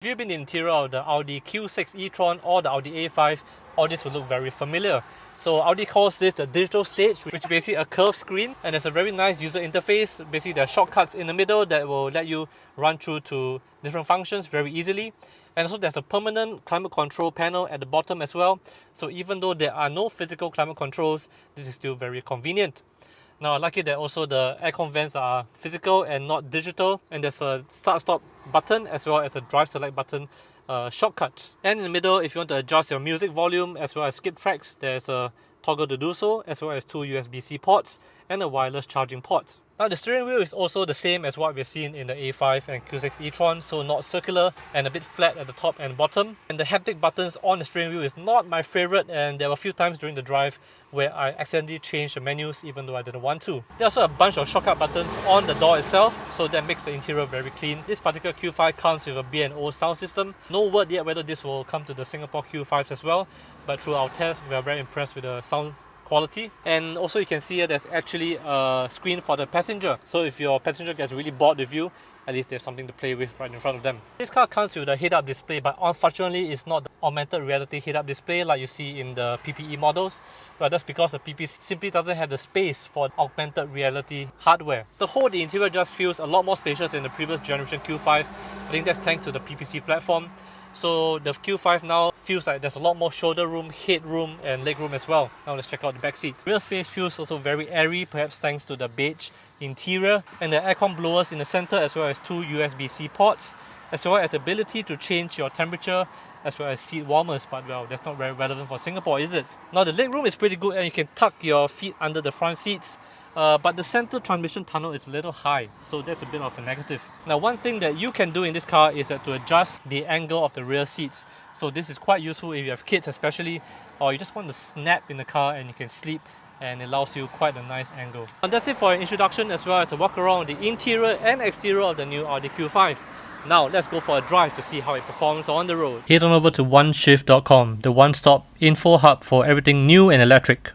If you've been in the interior of the Audi Q6 e-tron or the Audi A5, all this will look very familiar. So Audi calls this the digital stage, which is basically a curved screen, and there's a very nice user interface. Basically, there are shortcuts in the middle that will let you run through to different functions very easily. And also there's a permanent climate control panel at the bottom as well. So even though there are no physical climate controls, this is still very convenient. Now I like it that also the aircon vents are physical and not digital, and there's a start stop button as well as a drive select button shortcuts. And in the middle, if you want to adjust your music volume as well as skip tracks, there's a toggle to do so, as well as two USB-C ports and a wireless charging port. Now the steering wheel is also the same as what we've seen in the A5 and Q6 e-tron, so not circular and a bit flat at the top and bottom. And the haptic buttons on the steering wheel is not my favorite, and there were a few times during the drive where I accidentally changed the menus even though I didn't want to. There are also a bunch of shortcut buttons on the door itself, so that makes the interior very clean. This particular Q5 comes with a B&O sound system. No word yet whether this will come to the Singapore Q5s as well, but through our test we are very impressed with the sound quality. And also you can see here there's actually a screen for the passenger, so if your passenger gets really bored with you, at least they have something to play with right in front of them. This car comes with a head-up display, but unfortunately it's not the augmented reality head-up display like you see in the PPE models, but that's because the PPC simply doesn't have the space for augmented reality hardware. The whole interior just feels a lot more spacious than the previous generation Q5. I think that's thanks to the PPC platform. So the Q5 now feels like there's a lot more shoulder room, head room and leg room as well. Now let's check out the back seat. Rear space feels also very airy, perhaps thanks to the beige interior, and the aircon blowers in the center, as well as two USB-C ports, as well as ability to change your temperature, as well as seat warmers, but well, that's not very relevant for Singapore, is it? Now the leg room is pretty good and you can tuck your feet under the front seats. But the center transmission tunnel is a little high, so that's a bit of a negative. Now one thing that you can do in this car is to adjust the angle of the rear seats. So this is quite useful if you have kids especially, or you just want to snap in the car and you can sleep, and it allows you quite a nice angle. And that's it for an introduction as well as a walk around the interior and exterior of the new Audi Q5. Now let's go for a drive to see how it performs on the road. Head on over to oneshift.com, the one-stop info hub for everything new and electric.